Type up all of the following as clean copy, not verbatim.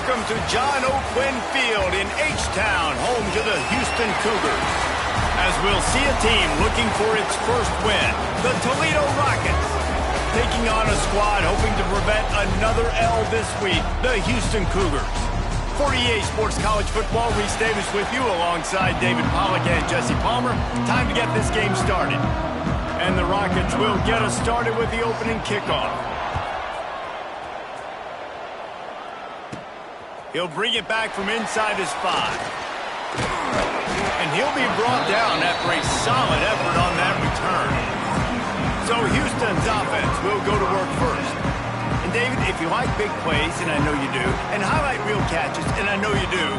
Welcome to John O'Quinn Field in H-Town, home to the Houston Cougars. As we'll see a team looking for its first win, the Toledo Rockets. Taking on a squad hoping to prevent another L this week, the Houston Cougars. For EA Sports College Football, Reese Davis with you alongside David Pollack and Jesse Palmer. Time to get this game started. And the Rockets will get us started with the opening kickoff. He'll bring it back from inside his 5. And he'll be brought down after a solid effort on that return. So Houston's offense will go to work first. And David, if you like big plays, and I know you do, and highlight real catches, and I know you do,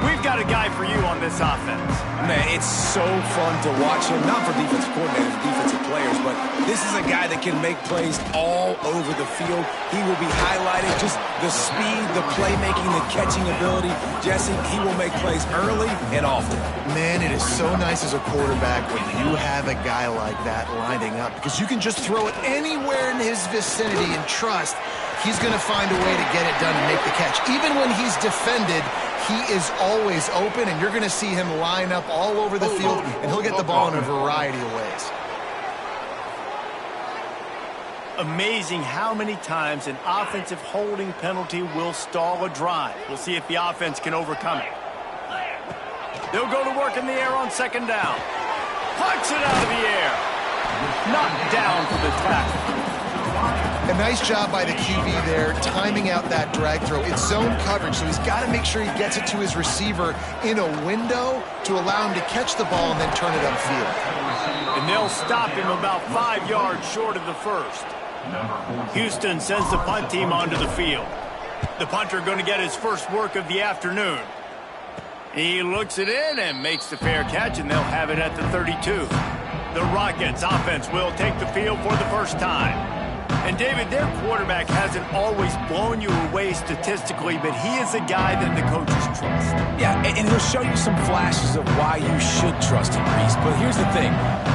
we've got a guy for you on this offense. Man, it's so fun to watch him, not for defensive coordinators, defensive players, but this is a guy that can make plays all over the field. He will be highlighted, just the speed, the playmaking, the catching ability. Jesse, he will make plays early and often. Man, it is so nice as a quarterback when you have a guy like that lining up, because you can just throw it anywhere in his vicinity and trust he's going to find a way to get it done and make the catch. Even when he's defended, he is always open, and you're going to see him line up all over the field, and he'll get the ball in a variety of ways. Amazing how many times an offensive holding penalty will stall a drive. We'll see if the offense can overcome it. They'll go to work in the air on second down. Plucks it out of the air. Knocked down for the tackle. A nice job by the QB there, timing out that drag throw. It's zone coverage, so he's got to make sure he gets it to his receiver in a window to allow him to catch the ball and then turn it upfield. And they'll stop him about 5 yards short of the first. Houston sends the punt team onto the field. The punter going to get his first work of the afternoon. He looks it in and makes the fair catch, and they'll have it at the 32. The Rockets offense will take the field for the first time. And, David, their quarterback hasn't always blown you away statistically, but he is a guy that the coaches trust. Yeah, and he'll show you some flashes of why you should trust him, Reese. But here's the thing.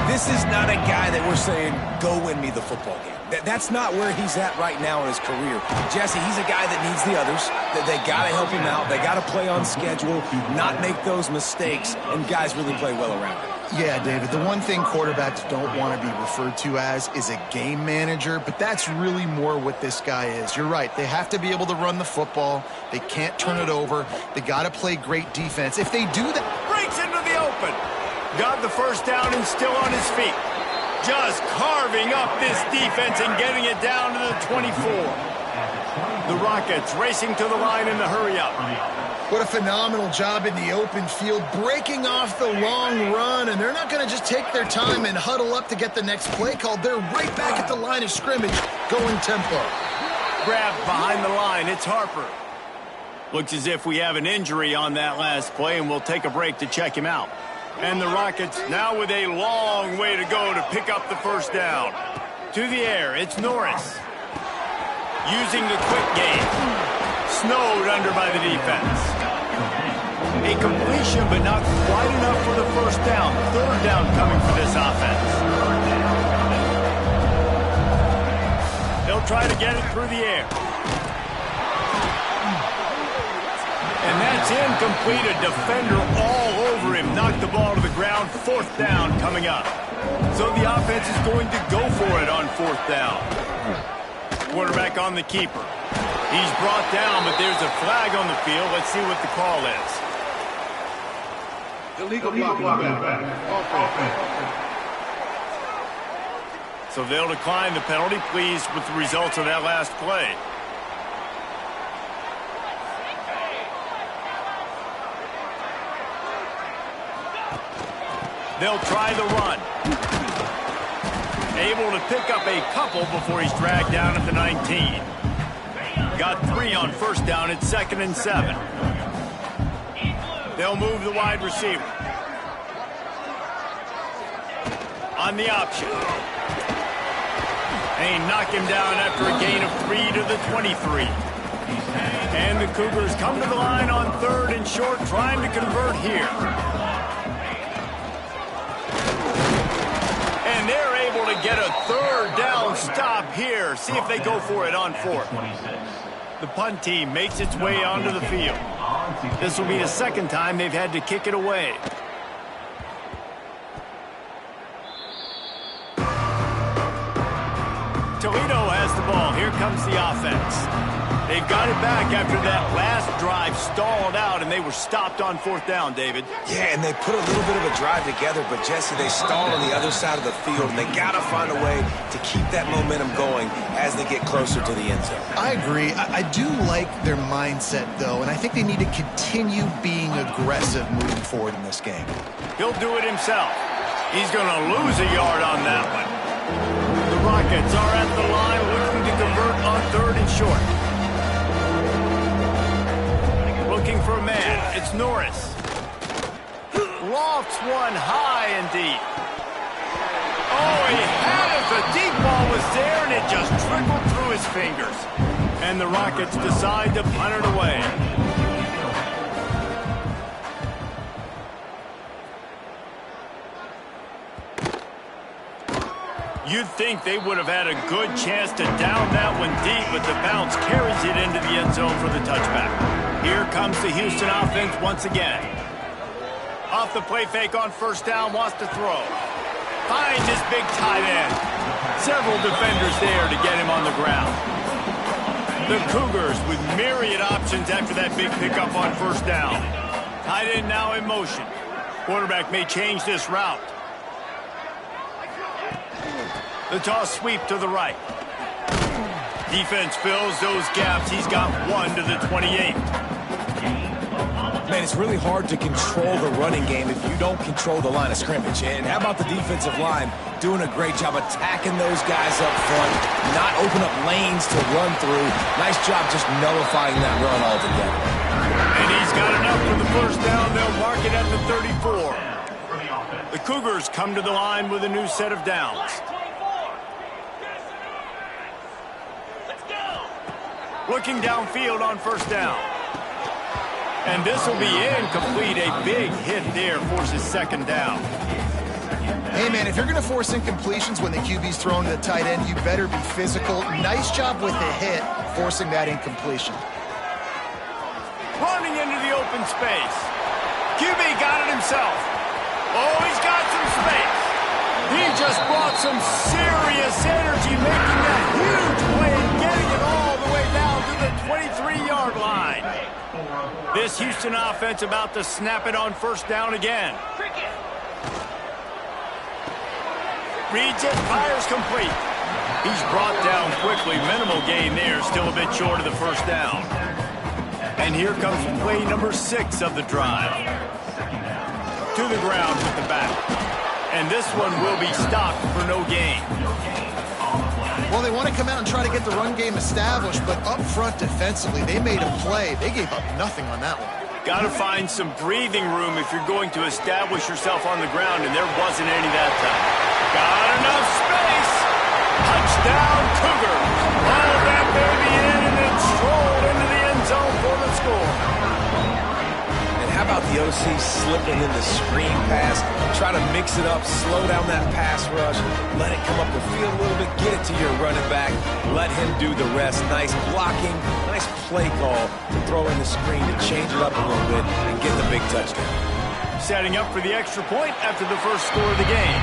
This is not a guy that we're saying, go win me the football game. That's not where he's at right now in his career. Jesse, he's a guy that needs the others. They got to help him out. They got to play on schedule, not make those mistakes, and guys really play well around him. Yeah, David, the one thing quarterbacks don't want to be referred to as is a game manager, but that's really more what this guy is. You're right. They have to be able to run the football. They can't turn it over. They got to play great defense. If they do that... Breaks into the open. Got the first down and still on his feet. Just carving up this defense and getting it down to the 24. The Rockets racing to the line in the hurry-up. What a phenomenal job in the open field, breaking off the long run, and they're not going to just take their time and huddle up to get the next play called. They're right back at the line of scrimmage, going tempo. Grabbed behind the line, it's Harper. Looks as if we have an injury on that last play, and we'll take a break to check him out. And the Rockets now with a long way to go to pick up the first down. To the air, it's Norris. Using the quick game. Snowed under by the defense. A completion, but not quite enough for the first down. Third down coming for this offense. They'll try to get it through the air. And that's incomplete. A defender all over him. Knocked the ball to the ground. Fourth down coming up. So the offense is going to go for it on fourth down. Quarterback on the keeper. He's brought down, but there's a flag on the field. Let's see what the call is. Illegal blocking. So they'll decline the penalty. Pleased with the results of that last play. They'll try the run. Able to pick up a couple before he's dragged down at the 19. Got 3 on first down at 2nd and 7. They'll move the wide receiver. On the option. And he knocked him down after a gain of 3 to the 23. And the Cougars come to the line on 3rd and short, trying to convert here. And they're able to get a 3rd down stop here. See if they go for it on 4th. The punt team makes its way onto the field. This will be the second time they've had to kick it away. Toledo has the ball. Here comes the offense. They've got it back after that last drive stalled out, and they were stopped on fourth down, David. Yeah, and they put a little bit of a drive together, but, Jesse, they stalled on the other side of the field, and they got to find a way to keep that momentum going as they get closer to the end zone. I agree. I do like their mindset, though, and I think they need to continue being aggressive moving forward in this game. He'll do it himself. He's going to lose a yard on that one. The Rockets are at the line looking to convert on 3rd and short. Looking for a man. It's Norris. Lofts one high and deep. Oh, he had it. The deep ball was there, and it just trickled through his fingers. And the Rockets decide to punt it away. You'd think they would have had a good chance to down that one deep, but the bounce carries it into the end zone for the touchback. Here comes the Houston offense once again. Off the play fake on first down, wants to throw. Finds his big tight end. Several defenders there to get him on the ground. The Cougars with myriad options after that big pickup on first down. Tight end now in motion. Quarterback may change this route. The toss sweep to the right. Defense fills those gaps. He's got one to the 28. Man, it's really hard to control the running game if you don't control the line of scrimmage. And how about the defensive line doing a great job attacking those guys up front, not open up lanes to run through. Nice job just nullifying that run altogether. And he's got enough for the first down. They'll mark it at the 34. The Cougars come to the line with a new set of downs. Looking downfield on first down. And this will be incomplete. A big hit there forces second down. Hey, man, if you're going to force incompletions when the QB's thrown to the tight end, you better be physical. Nice job with the hit, forcing that incompletion. Running into the open space. QB got it himself. Oh, he's got some space. He just brought some serious energy, making that huge play and getting it all the way down to the 23-yard line. This Houston offense about to snap it on first down again. Reads it, fires complete. He's brought down quickly. Minimal gain there, still a bit short of the first down. And here comes play number 6 of the drive. To the ground with the back. And this one will be stopped for no gain. Well, they want to come out and try to get the run game established, but up front defensively, they made a play. They gave up nothing on that one. Got to find some breathing room if you're going to establish yourself on the ground, and there wasn't any that time. Got enough space. Touchdown, Cougar. All that baby in and then strolled into the end zone for the score. And how about the OC slipping in the screen pass? Try to mix it up, slow down that pass rush, let it come up the field a little bit, get it to your running back, let him do the rest. Nice blocking, nice play call to throw in the screen to change it up a little bit and get the big touchdown. Setting up for the extra point after the first score of the game.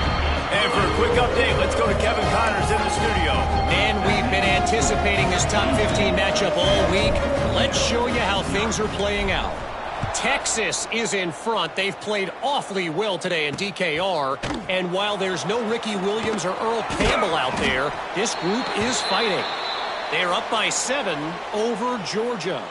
And for a quick update, let's go to Kevin Connors in the studio. And we've been anticipating this top 15 matchup all week. Let's show you how things are playing out. Texas is in front. They've played awfully well today in DKR. And while there's no Ricky Williams or Earl Campbell out there, this group is fighting. They're up by 7 over Georgia.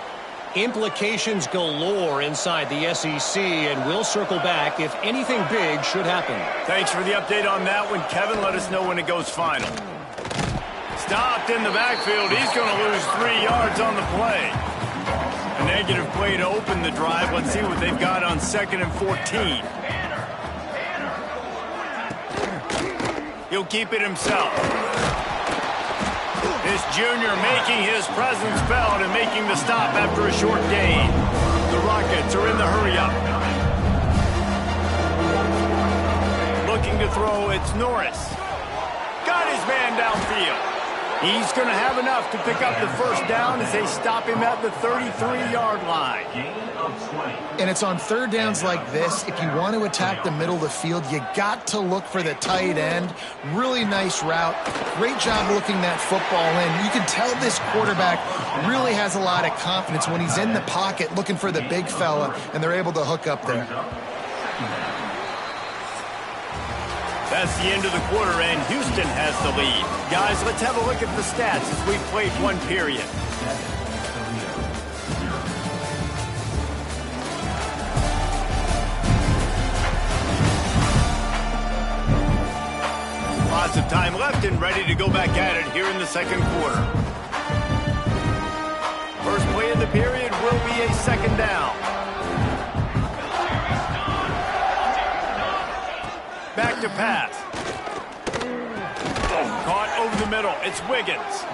Implications galore inside the SEC, and we'll circle back if anything big should happen. Thanks for the update on that one, Kevin. Let us know when it goes final. Stopped in the backfield. He's going to lose 3 yards on the play. A negative play to open the drive. Let's see what they've got on 2nd and 14. He'll keep it himself. This junior making his presence felt and making the stop after a short gain. The Rockets are in the hurry-up. Looking to throw, it's Norris. Got his man downfield. He's going to have enough to pick up the first down as they stop him at the 33-yard line. And it's on third downs like this. If you want to attack the middle of the field, you got to look for the tight end. Really nice route. Great job looking that football in. You can tell this quarterback really has a lot of confidence when he's in the pocket looking for the big fella, and they're able to hook up there. That's the end of the quarter, and Houston has the lead. Guys, let's have a look at the stats as we've played one period. Lots of time left and ready to go back at it here in the second quarter. First play of the period will be a second down. Back to pass. Caught over the middle. It's Wiggins.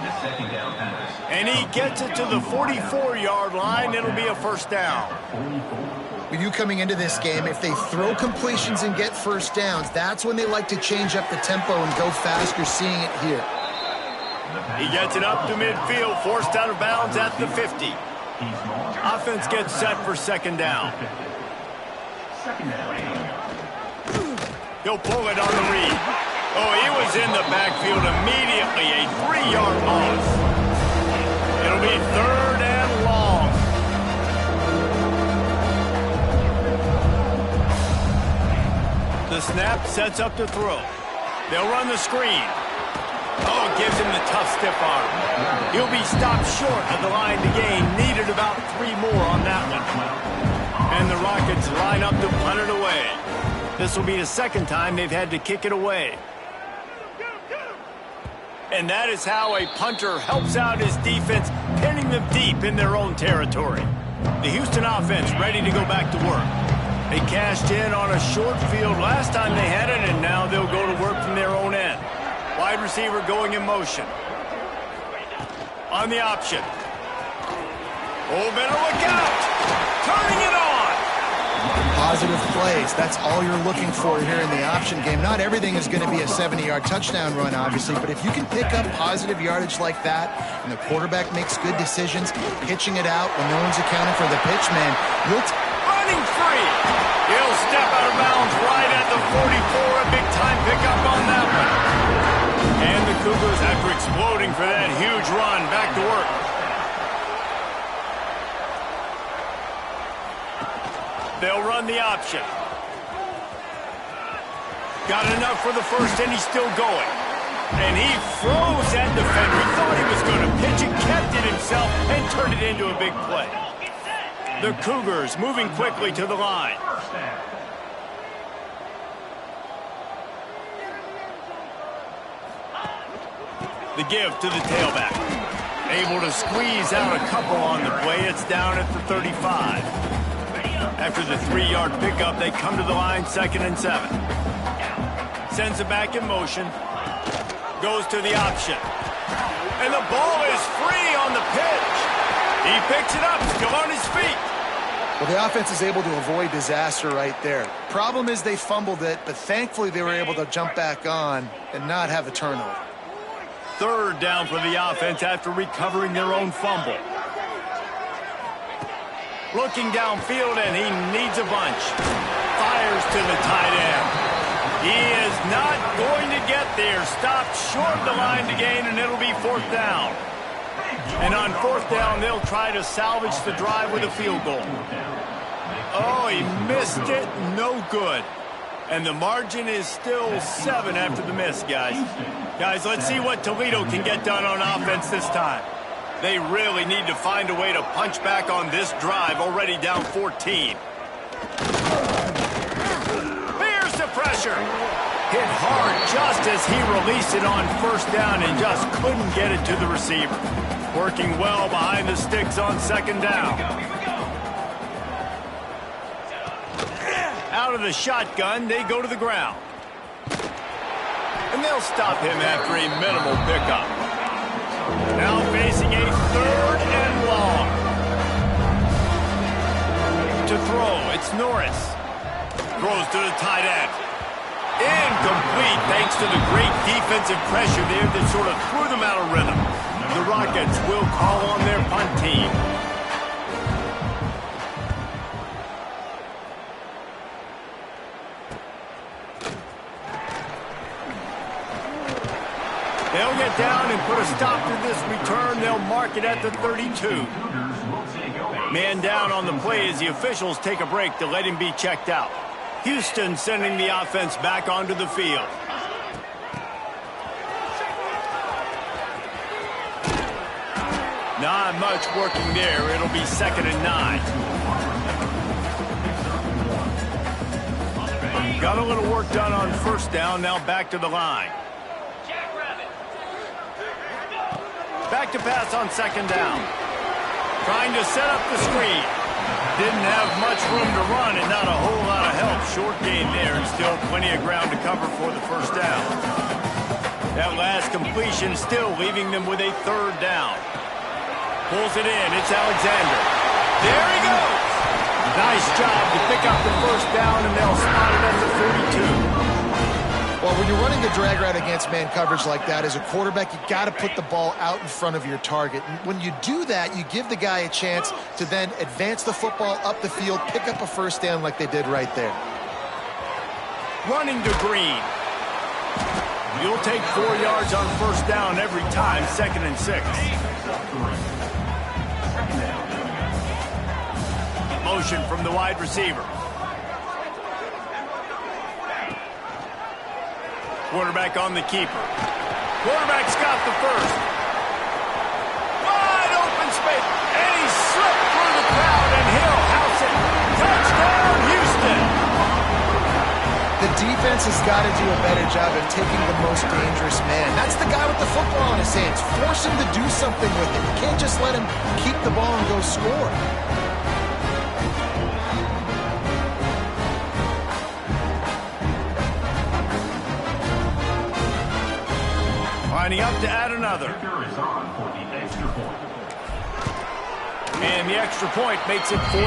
And he gets it to the 44-yard line. It'll be a first down. With you coming into this game, if they throw completions and get first downs, that's when they like to change up the tempo and go fast. You're seeing it here. He gets it up to midfield, forced out of bounds at the 50. Offense gets set for second down. He'll pull it on the read. Oh, he was in the backfield immediately. A 3-yard loss. It'll be third and long. The snap sets up to throw. They'll run the screen. Oh, gives him the tough stiff arm. He'll be stopped short of the line to gain. Needed about 3 more on that one. And the Rockets line up to punt it away. This will be the second time they've had to kick it away. And that is how a punter helps out his defense, pinning them deep in their own territory. The Houston offense ready to go back to work. They cashed in on a short field last time they had it, and now they'll go to work from their own end. Wide receiver going in motion. On the option. Oh, better look out! Turning it on! Positive plays. That's all you're looking for here in the option game. Not everything is going to be a 70-yard touchdown run, obviously, but if you can pick up positive yardage like that and the quarterback makes good decisions, pitching it out when no one's accounting for the pitch, man, running free. He'll step out of bounds right at the 44. A big-time pickup on that one. And the Cougars, after exploding for that huge run, back to work. They'll run the option. Got enough for the first, and he's still going. And he froze that defender. He thought he was going to pitch it, kept it himself, and turned it into a big play. The Cougars moving quickly to the line. The give to the tailback. Able to squeeze out a couple on the play. It's down at the 35. After the 3-yard pickup, they come to the line, 2nd and 7. Sends it back in motion. Goes to the option. And the ball is free on the pitch. He picks it up, still on his feet. Well, the offense is able to avoid disaster right there. Problem is they fumbled it, but thankfully they were able to jump back on and not have a turnover. Third down for the offense after recovering their own fumble. Looking downfield, and he needs a bunch. Fires to the tight end. He is not going to get there. Stopped short of the line to gain, and it'll be 4th down. And on 4th down, they'll try to salvage the drive with a field goal. Oh, he missed it. No good. And the margin is still 7 after the miss, guys. Guys, let's see what Toledo can get done on offense this time. They really need to find a way to punch back on this drive, already down 14. Here's the pressure. Hit hard just as he released it on 1st down and just couldn't get it to the receiver. Working well behind the sticks on 2nd down. Out of the shotgun, they go to the ground. And they'll stop him after a minimal pickup. Now facing a 3rd and long. To throw, it's Norris. Throws to the tight end. Incomplete thanks to the great defensive pressure there that sort of threw them out of rhythm. The Rockets will call on their punt team. They'll get down and put a stop to this return. They'll mark it at the 32. Man down on the play as the officials take a break to let him be checked out. Houston sending the offense back onto the field. Not much working there. It'll be 2nd and 9. Got a little work done on 1st down. Now back to the line. Back to pass on 2nd down. Trying to set up the screen. Didn't have much room to run and not a whole lot of help. Short gain there and still plenty of ground to cover for the 1st down. That last completion still leaving them with a 3rd down. Pulls it in. It's Alexander. There he goes. Nice job to pick up the 1st down, and they'll spot it at the 42. Well, when you're running a drag route against man coverage like that, as a quarterback, you got to put the ball out in front of your target. And when you do that, you give the guy a chance to then advance the football up the field, pick up a 1st down like they did right there. Running to Green. You'll take 4 yards on 1st down every time, 2nd and 6. Motion from the wide receiver. Quarterback on the keeper. Quarterback's got the 1st. Wide open space. And he slipped through the crowd, and he'll house it. Touchdown, Houston. The defense has got to do a better job of taking the most dangerous man. That's the guy with the football in his hands. Force him to do something with it. You can't just let him keep the ball and go score. Lining up to add another. And the extra point makes it 14-0.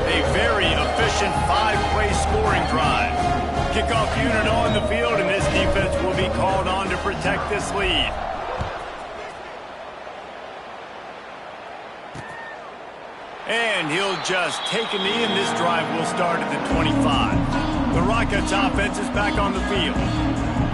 A very efficient 5-play scoring drive. Kickoff unit on the field, and this defense will be called on to protect this lead. And he'll just take a knee, and this drive will start at the 25. The Rockets offense is back on the field.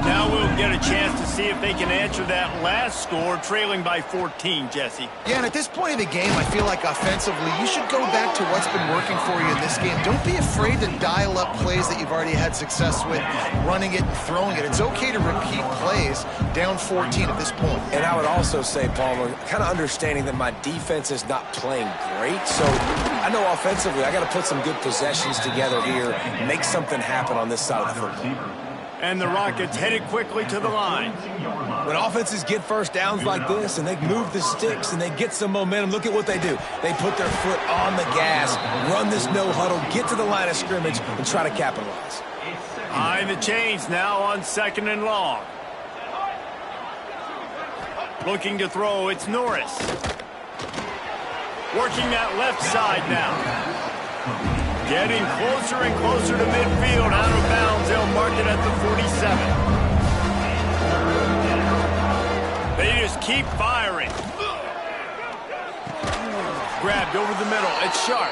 Now we'll get a chance to see if they can answer that last score, trailing by 14, Jesse. Yeah, and at this point of the game, I feel like offensively, you should go back to what's been working for you in this game. Don't be afraid to dial up plays that you've already had success with, running it and throwing it. It's okay to repeat plays down 14 at this point. And I would also say, Palmer, kind of understanding that my defense is not playing great, so I know offensively I got to put some good possessions together here, make something happen on this side of the football. And the Rockets headed quickly to the line. When offenses get 1st downs like this and they move the sticks and they get some momentum, look at what they do. They put their foot on the gas, run this no huddle, get to the line of scrimmage, and try to capitalize. High the chains now on 2nd and long. Looking to throw, it's Norris. Working that left side now. Getting closer and closer to midfield, out of bounds. They'll mark it at the 47. They just keep firing. Grabbed over the middle. It's Sharp.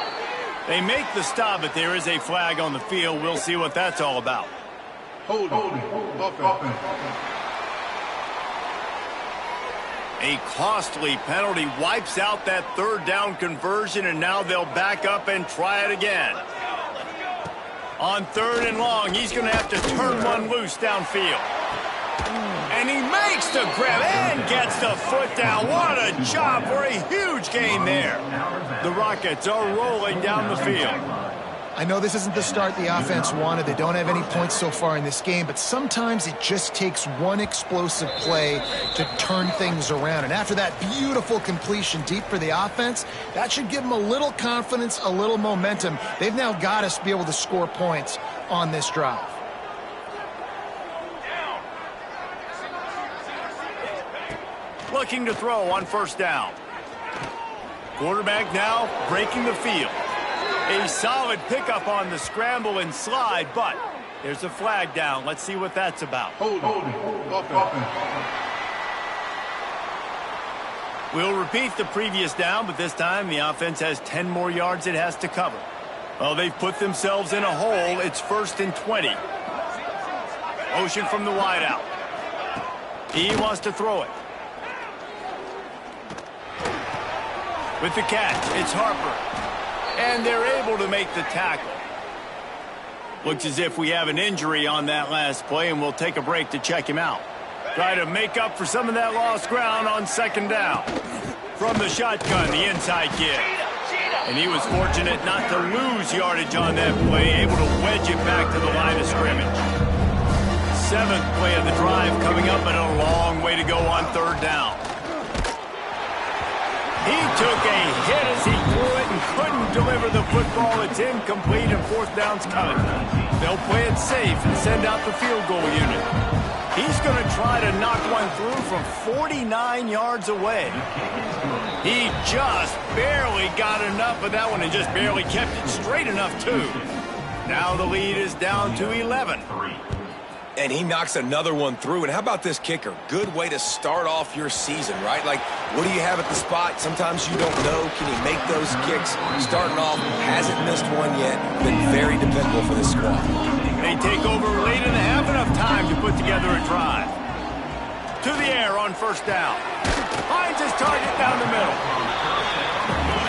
They make the stop, but there is a flag on the field. We'll see what that's all about. Hold on. A costly penalty wipes out that 3rd down conversion, and now they'll back up and try it again. On 3rd and long, he's going to have to turn one loose downfield. And he makes the grab and gets the foot down. What a job for a huge gain there. The Rockets are rolling down the field. I know this isn't the start the offense wanted. They don't have any points so far in this game, but sometimes it just takes one explosive play to turn things around. And after that beautiful completion deep for the offense, that should give them a little confidence, a little momentum. They've now got us to be able to score points on this drive. Looking to throw on 1st down. Quarterback now breaking the field. A solid pickup on the scramble and slide, but There's a flag down. Let's see what that's about. We'll repeat the previous down, but this time the offense has 10 more yards it has to cover. Well, they've put themselves in a hole. It's 1st and 20. Motion from the wideout. He wants to throw it. With the catch, it's Harper. And they're able to make the tackle. Looks as if we have an injury on that last play, and we'll take a break to check him out. Try to make up for some of that lost ground on 2nd down. From the shotgun, the inside give. And he was fortunate not to lose yardage on that play, able to wedge it back to the line of scrimmage. 7th play of the drive coming up, but a long way to go on 3rd down. He took a hit as he threw it and couldn't deliver the football. It's incomplete and 4th down's coming. They'll play it safe and send out the field goal unit. He's going to try to knock one through from 49 yards away. He just barely got enough of that one and just barely kept it straight enough, too. Now the lead is down to 11. And he knocks another one through. And how about this kicker? Good way to start off your season, right? Like, what do you have at the spot? Sometimes you don't know. Can he make those kicks? Starting off, hasn't missed one yet. Been very dependable for this squad. They take over late in the half, enough time to put together a drive. To the air on 1st down. Finds his target down the middle.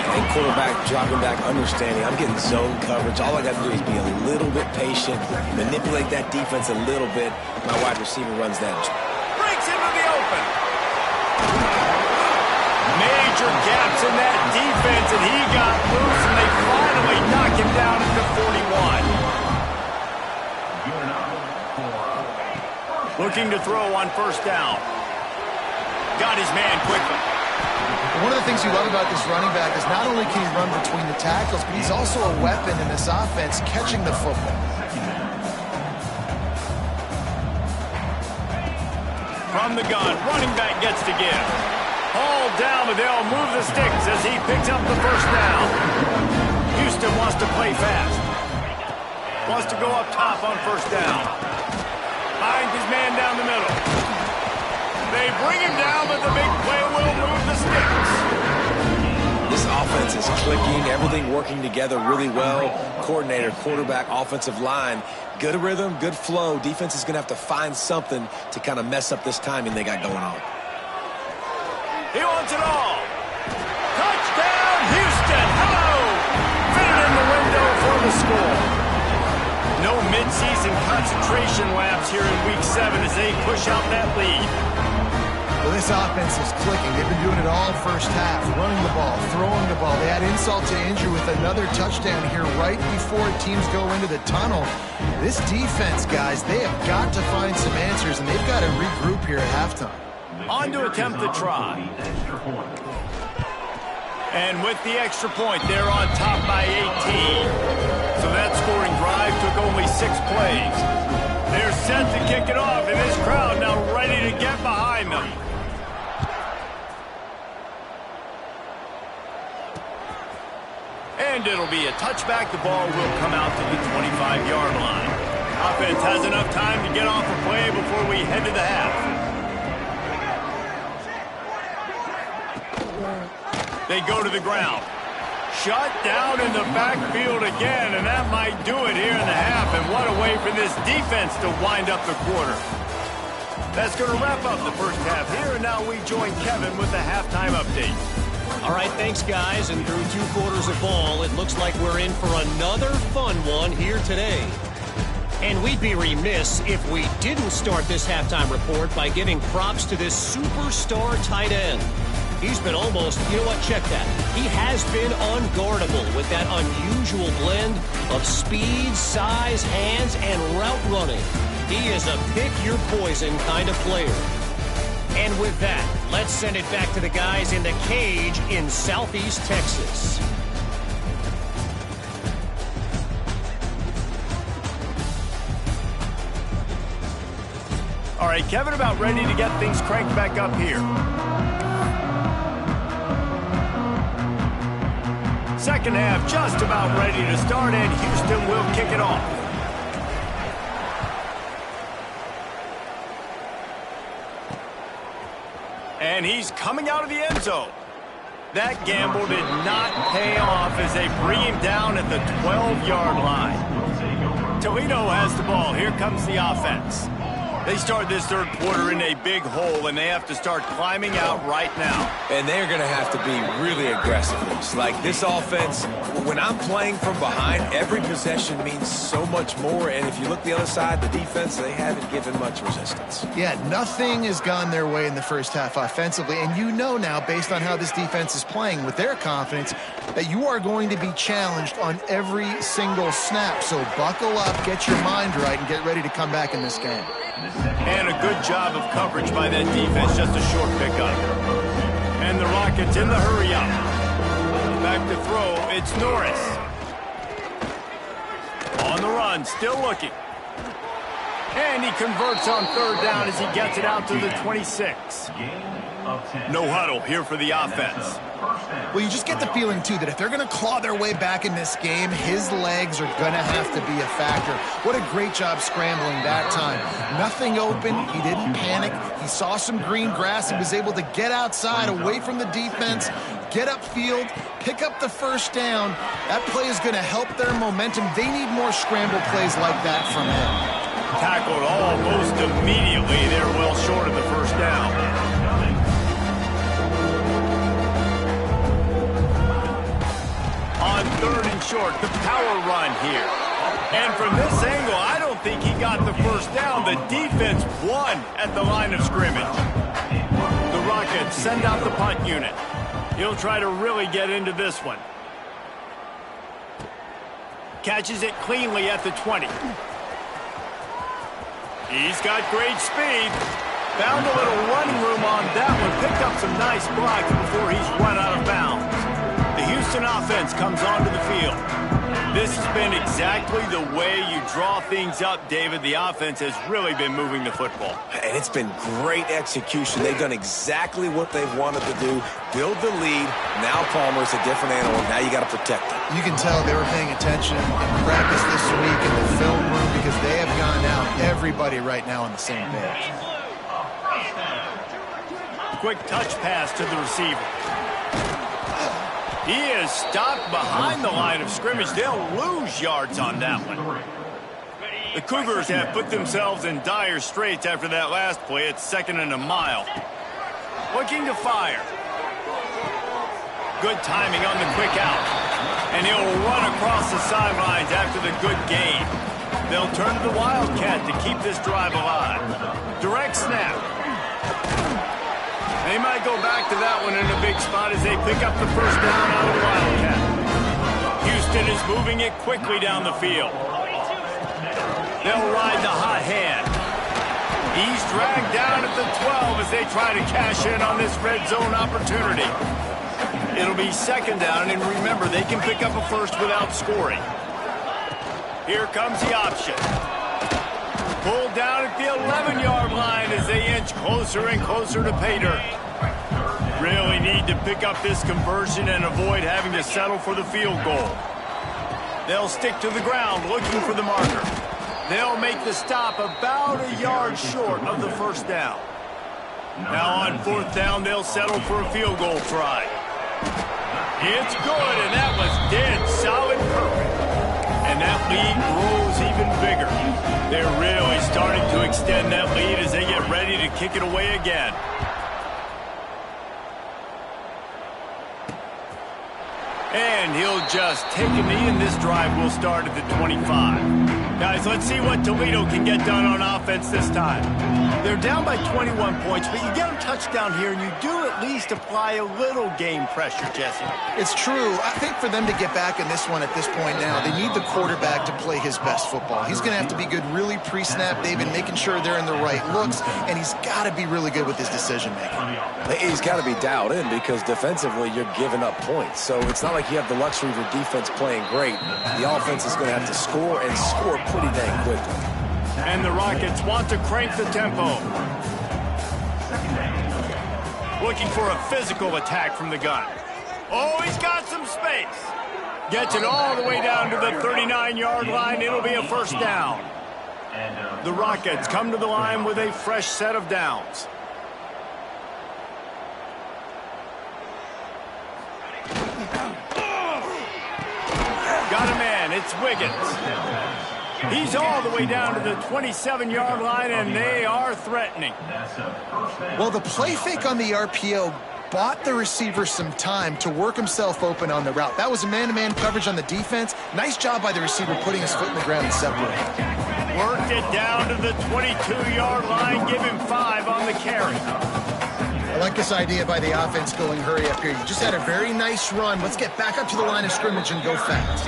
I think quarterback dropping back, understanding I'm getting zone coverage. All I got to do is be a little bit patient, manipulate that defense a little bit. My wide receiver runs that. Breaks into the open. Major gaps in that defense, and he got loose, and they finally knock him down at the 41. Looking to throw on 1st down. Got his man quickly. One of the things you love about this running back is not only can he run between the tackles, but he's also a weapon in this offense catching the football. From the gun, running back gets to give. Hauled down, but they'll move the sticks as he picks up the 1st down. Houston wants to play fast. Wants to go up top on 1st down. Finds his man down the middle. They bring him down, but the big play will move the sticks. This offense is clicking, everything working together really well. Coordinator, quarterback, offensive line, good rhythm, good flow. Defense is going to have to find something to kind of mess up this timing they got going on. He wants it all. Touchdown, Houston. Hello. Fit it in the window for the score. No midseason concentration laps here in Week 7 as they push out that lead. Well, this offense is clicking. They've been doing it all 1st half, running the ball, throwing the ball. They add insult to injury with another touchdown here right before teams go into the tunnel. This defense, guys, they have got to find some answers, and they've got to regroup here at halftime. On to attempt the try. And with the extra point, they're on top by 18. So that scoring drive took only 6 plays. They're set to kick it off, and this crowd now ready to get behind them. And it'll be a touchback. The ball will come out to the 25-yard line. Offense has enough time to get off a play before we head to the half. They go to the ground. Shut down in the backfield again, and that might do it here in the half. And what a way for this defense to wind up the quarter. That's going to wrap up the 1st half here, and now we join Kevin with the halftime update. All right, thanks, guys. And through 2 quarters of ball, it looks like we're in for another fun one here today. And we'd be remiss if we didn't start this halftime report by giving props to this superstar tight end. He's been almost, you know what, check that. He has been unguardable with that unusual blend of speed, size, hands, and route running. He is a pick-your-poison kind of player. And with that, let's send it back to the guys in the cage in Southeast Texas. All right, Kevin, about ready to get things cranked back up here. Second half just about ready to start, and Houston will kick it off. And he's coming out of the end zone. That gamble did not pay off as they bring him down at the 12-yard line. Toledo has the ball. Here comes the offense. They start this third quarter in a big hole, and they have to start climbing out right now. And they're going to have to be really aggressive. Like this offense, when I'm playing from behind, every possession means so much more. And if you look the other side, the defense, they haven't given much resistance. Yeah, nothing has gone their way in the first half offensively. And you know now, based on how this defense is playing with their confidence, that you are going to be challenged on every single snap. So buckle up, get your mind right, and get ready to come back in this game. And a good job of coverage by that defense, just a short pickup. And the Rockets in the hurry-up. Back to throw, it's Norris. On the run, still looking. And he converts on third down as he gets it out to the 26. No huddle here for the offense. Well, you just get the feeling, too, that if they're going to claw their way back in this game, his legs are going to have to be a factor. What a great job scrambling that time. Nothing open. He didn't panic. He saw some green grass and was able to get outside, away from the defense, get upfield, pick up the first down. That play is going to help their momentum. They need more scramble plays like that from him. Tackled almost immediately. They're well short of the first down. On third and short, the power run here. And from this angle, I don't think he got the first down. The defense won at the line of scrimmage. The Rockets send out the punt unit. He'll try to really get into this one. Catches it cleanly at the 20. He's got great speed. Found a little running room on that one. Picked up some nice blocks before he's run out of bounds. The Houston offense comes onto the field. This has been exactly the way you draw things up, David. The offense has really been moving the football. And it's been great execution. They've done exactly what they've wanted to do. Build the lead. Now Palmer's a different animal. Now you got to protect him. You can tell they were paying attention in practice this week in the film room because they have gone out, everybody right now on the same page. Quick touch pass to the receiver. He is stopped behind the line of scrimmage. They'll lose yards on that one. The Cougars have put themselves in dire straits after that last play. It's 2nd and a mile. Looking to fire. Good timing on the quick out. And he'll run across the sidelines after the good gain. They'll turn to the Wildcat to keep this drive alive. Direct snap. They might go back to that one in a big spot as they pick up the first down out of the Wildcat. Houston is moving it quickly down the field. They'll ride the hot hand. He's dragged down at the 12 as they try to cash in on this red zone opportunity. It'll be 2nd down, and remember, they can pick up a first without scoring. Here comes the option. Pulled down at the 11-yard line as they inch closer and closer to pay dirt. Really need to pick up this conversion and avoid having to settle for the field goal. They'll stick to the ground looking for the marker. They'll make the stop about a yard short of the first down. Now on 4th down, they'll settle for a field goal try. It's good, and that was dead solid perfect. And that lead grows even bigger. They're really starting to extend that lead as they get ready to kick it away again. And he'll just take a knee, and this drive will start at the 25. Guys, let's see what Toledo can get done on offense this time. They're down by 21 points, but you get a touchdown here, and you do at least apply a little game pressure, Jesse. It's true. I think for them to get back in this one at this point now, they need the quarterback to play his best football. He's going to have to be good really pre-snap, David, making sure they're in the right looks, and he's got to be really good with his decision-making. He's got to be dialed in because defensively you're giving up points. So it's not like you have the luxury of your defense playing great. The offense is going to have to score and score pretty dang quickly. And the Rockets want to crank the tempo. Looking for a physical attack from the gun. Oh, he's got some space. Gets it all the way down to the 39-yard line. It'll be a first down. The Rockets come to the line with a fresh set of downs. It's Wiggins. He's all the way down to the 27-yard line, and they are threatening. Well, the play fake on the RPO bought the receiver some time to work himself open on the route. That was a man-to-man coverage on the defense. Nice job by the receiver putting his foot in the ground and separating. Worked it down to the 22-yard line. Give him 5 on the carry. I like this idea by the offense going hurry up here. You just had a very nice run. Let's get back up to the line of scrimmage and go fast.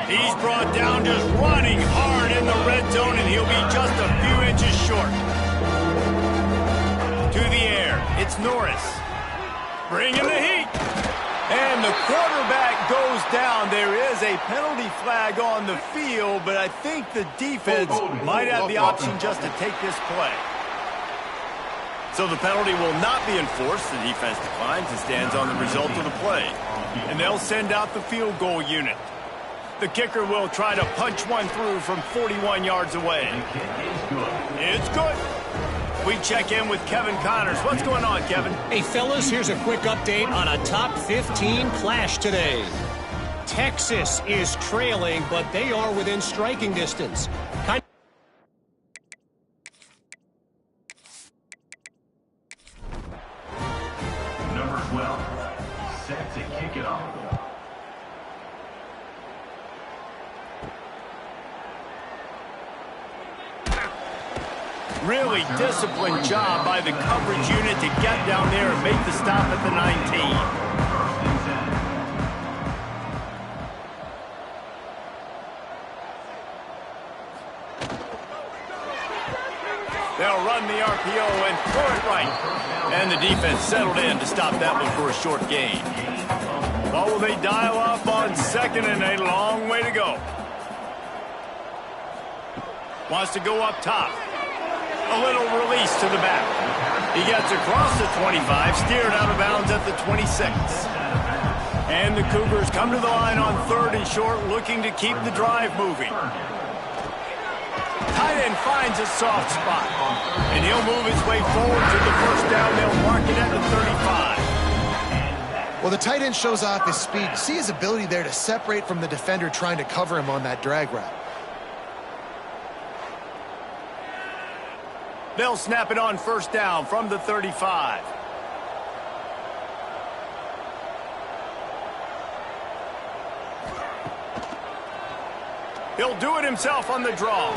He's brought down just running hard in the red zone, and he'll be just a few inches short. To the air, it's Norris. Bringing the heat. And the quarterback goes down. There is a penalty flag on the field, but I think the defense might have the option just to take this play. So the penalty will not be enforced. The defense declines and stands on the result of the play. And they'll send out the field goal unit. The kicker will try to punch one through from 41 yards away. It's good. We check in with Kevin Connors. What's going on, Kevin? Hey, fellas, here's a quick update on a top 15 clash today. Texas is trailing, but they are within striking distance. Number 12, set to kick it off. Really disciplined job by the coverage unit to get down there and make the stop at the 19. They'll run the RPO and throw it right. And the defense settled in to stop that one for a short gain. What will they dial up on second, and a long way to go. Wants to go up top. A little release to the back. He gets across the 25, steered out of bounds at the 26. And the Cougars come to the line on 3rd and short, looking to keep the drive moving. Tight end finds a soft spot, and he'll move his way forward to the first down. They'll mark it at the 35. Well, the tight end shows off his speed. See his ability there to separate from the defender trying to cover him on that drag route. They'll snap it on first down from the 35. He'll do it himself on the draw.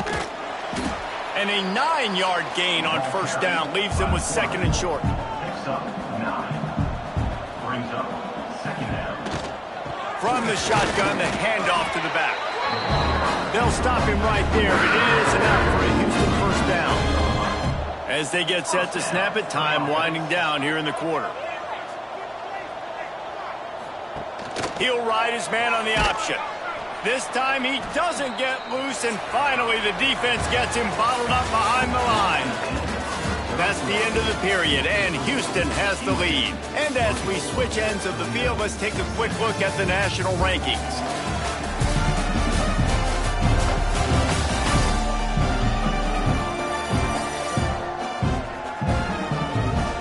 And a 9-yard gain on first down leaves them with 2nd and short. Picks up 9. Brings up 2nd down. From the shotgun, the handoff to the back. They'll stop him right there, but it is enough for a Houston first down. As they get set to snap it, time winding down here in the quarter. He'll ride his man on the option. This time he doesn't get loose, and finally the defense gets him bottled up behind the line. That's the end of the period, and Houston has the lead. And as we switch ends of the field, let's take a quick look at the national rankings.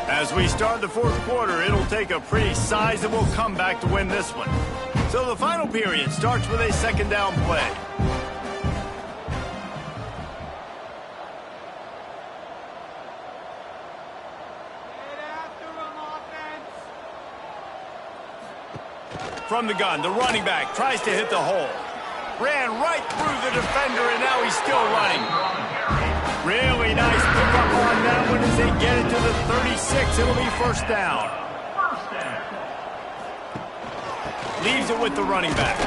As we start the 4th quarter, it'll take a pretty sizable comeback to win this one. So the final period starts with a 2nd down play. From the gun, the running back tries to hit the hole. Ran right through the defender, and now he's still running. Really nice pickup on that one as they get it to the 36. It'll be first down. Leaves it with the running back.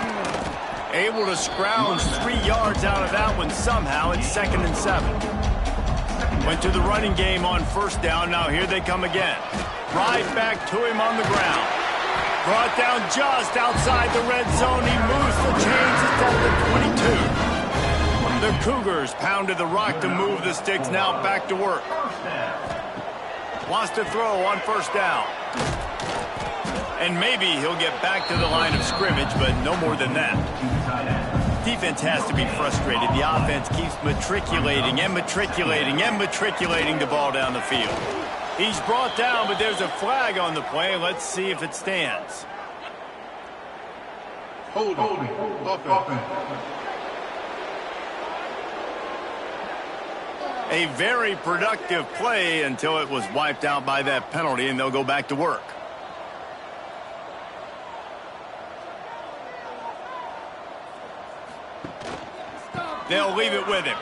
Able to scrounge 3 yards out of that one somehow. It's 2nd and 7. Went to the running game on first down. Now here they come again. Right back to him on the ground. Brought down just outside the red zone. He moves the chains. It's at the 22. The Cougars pounded the rock to move the sticks. Now back to work. Wants to throw on first down. And maybe he'll get back to the line of scrimmage, but no more than that. Defense has to be frustrated. The offense keeps matriculating and matriculating and matriculating the ball down the field. He's brought down, but there's a flag on the play. Let's see if it stands. Holding. Offense. A very productive play until it was wiped out by that penalty, and they'll go back to work. They'll leave it with him.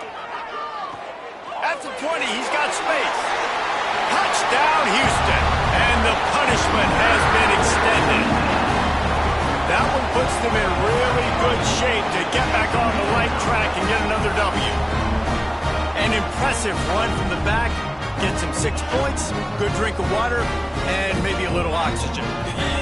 At the 20, he's got space. Touchdown, Houston. And the punishment has been extended. That one puts them in really good shape to get back on the right track and get another W. An impressive run from the back. Gets him 6 points, good drink of water, and maybe a little oxygen.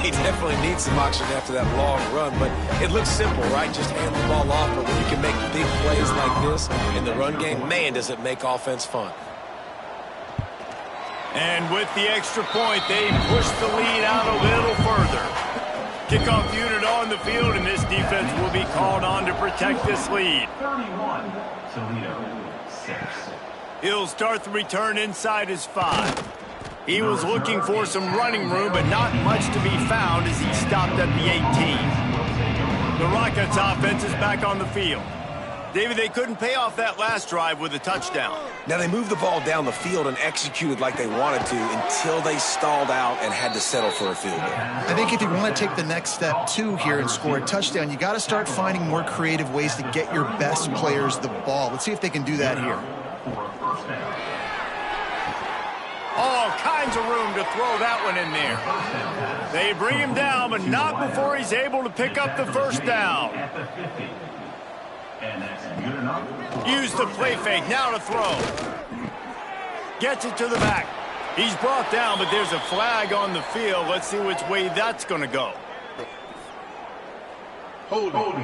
He definitely needs some oxygen after that long run, but it looks simple, right? Just hand the ball off, but when you can make big plays like this in the run game, man, does it make offense fun. And with the extra point, they push the lead out a little further. Kickoff unit on the field, and this defense will be called on to protect this lead. 31, Toledo, 6. He'll start the return inside his 5. He was looking for some running room, but not much to be found as he stopped at the 18. The Rockets offense is back on the field. David, they couldn't pay off that last drive with a touchdown. Now, they moved the ball down the field and executed like they wanted to until they stalled out and had to settle for a field goal. I think if you want to take the next step, too, here and score a touchdown, you got to start finding more creative ways to get your best players the ball. Let's see if they can do that here. All kinds of room to throw that one in there. They bring him down, but not before he's able to pick up the first down. Use the play fake, now to throw. Gets it to the back. He's brought down, but there's a flag on the field. Let's see which way that's going to go. Holding.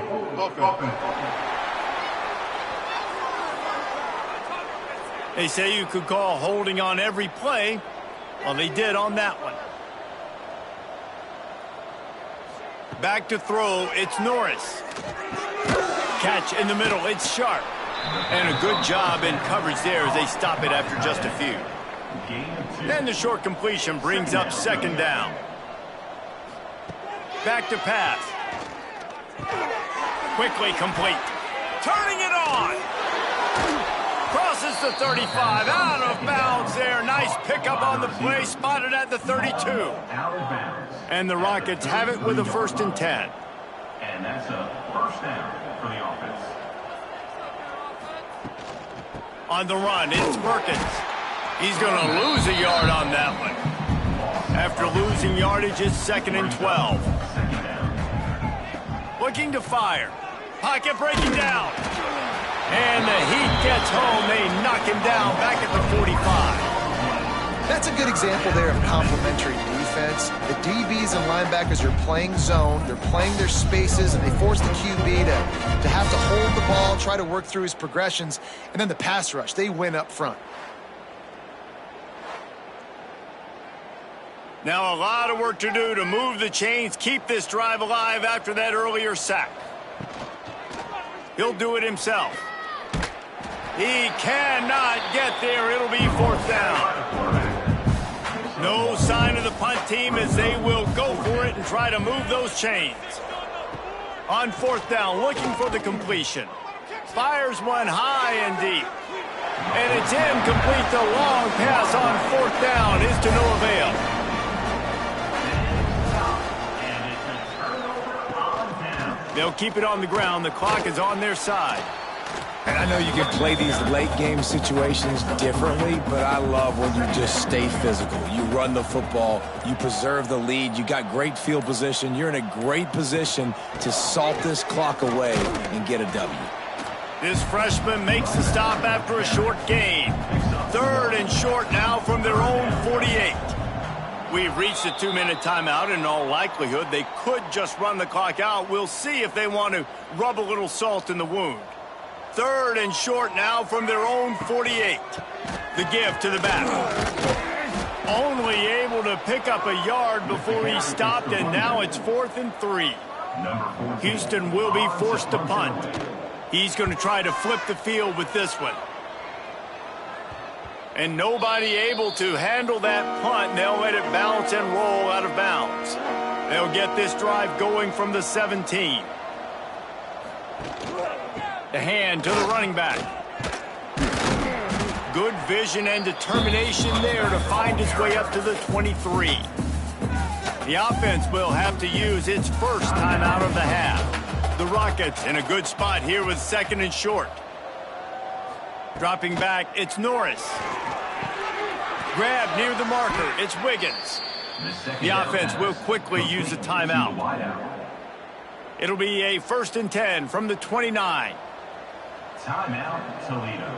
They say you could call holding on every play. Well, they did on that one. Back to throw, it's Norris. Catch in the middle, it's Sharp. And a good job in coverage there as they stop it after just a few. And the short completion brings up second down. Back to pass. Quickly complete. Turning it on. Crosses the 35, out of bounds there. Nice pickup on the play, spotted at the 32. And the Rockets have it with a 1st and 10. And that's a first down for the offense. On the run, it's Perkins. He's going to lose a yard on that one. After losing yardage, it's 2nd and 12. Looking to fire. Pocket breaking down. And the Heat gets home. They knock him down back at the 45. That's a good example there of complementary defense. The DBs and linebackers are playing zone. They're playing their spaces, and they force the QB to have to hold the ball, try to work through his progressions. And then the pass rush, they win up front. Now a lot of work to do to move the chains, keep this drive alive after that earlier sack. He'll do it himself. He cannot get there. It'll be 4th down. No sign of the punt team as they will go for it and try to move those chains. On 4th down, looking for the completion. Fires one high and deep. And it's incomplete. The long pass on 4th down is to no avail. They'll keep it on the ground. The clock is on their side. And I know you can play these late game situations differently, but I love when you just stay physical. You run the football, you preserve the lead, you got great field position. You're in a great position to salt this clock away and get a W. This freshman makes the stop after a short gain. 3rd and short now from their own 48. We've reached a 2-minute timeout. In all likelihood, they could just run the clock out. We'll see if they want to rub a little salt in the wound. 3rd and short now from their own 48. The give to the back. Only able to pick up a yard before he stopped, and now it's 4th and 3. Houston will be forced to punt. He's going to try to flip the field with this one. And nobody able to handle that punt. They'll let it bounce and roll out of bounds. They'll get this drive going from the 17. The hand to the running back. Good vision and determination there to find his way up to the 23. The offense will have to use its first timeout of the half. The Rockets in a good spot here with 2nd and short. Dropping back, it's Norris. Grab near the marker, it's Wiggins. The offense will quickly use a timeout. It'll be a 1st and 10 from the 29. Timeout, Toledo.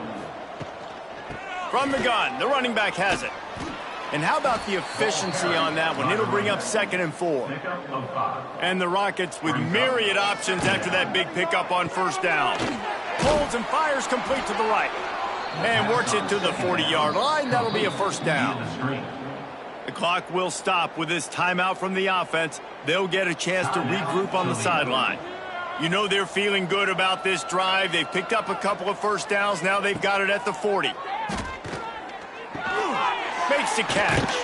From the gun, the running back has it. And how about the efficiency on that one? It'll bring up 2nd and 4. And the Rockets with myriad options after that big pickup on 1st down. Pulls and fires complete to the right. And works it to the 40-yard line. That'll be a 1st down. The clock will stop with this timeout from the offense. They'll get a chance to regroup on the sideline. You know they're feeling good about this drive. They've picked up a couple of 1st downs. Now they've got it at the 40. Makes the catch.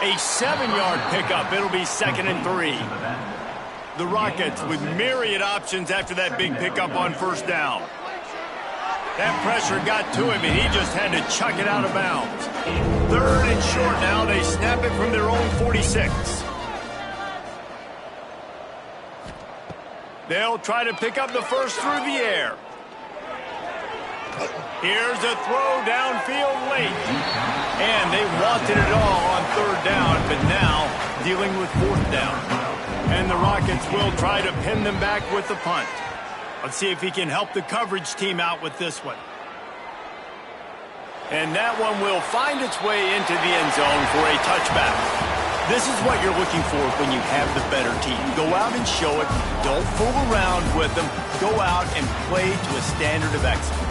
A 7-yard pickup. It'll be 2nd and 3. The Rockets with myriad options after that big pickup on 1st down. That pressure got to him, and he just had to chuck it out of bounds. 3rd and short now. They snap it from their own 46. They'll try to pick up the first through the air. Here's a throw downfield late. And they wanted it all on 3rd down, but now dealing with 4th down. And the Rockets will try to pin them back with the punt. Let's see if he can help the coverage team out with this one. And that one will find its way into the end zone for a touchback. This is what you're looking for when you have the better team. Go out and show it. Don't fool around with them. Go out and play to a standard of excellence.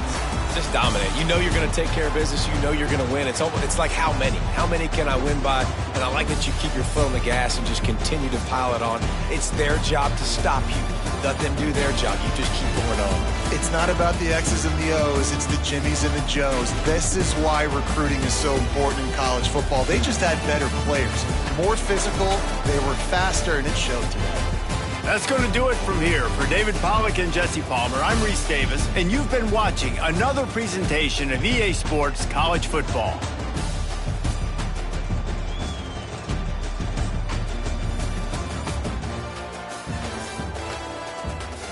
Just dominate. You know you're going to take care of business. You know you're going to win. It's like how many? How many can I win by? And I like that you keep your foot on the gas and just continue to pile it on. It's their job to stop you. Let them do their job. You just keep going on. It's not about the X's and the O's. It's the Jimmies and the Joes. This is why recruiting is so important in college football. They just had better players. More physical. They were faster, and it showed today. That's going to do it from here. For David Pollack and Jesse Palmer, I'm Reese Davis, and you've been watching another presentation of EA Sports College Football.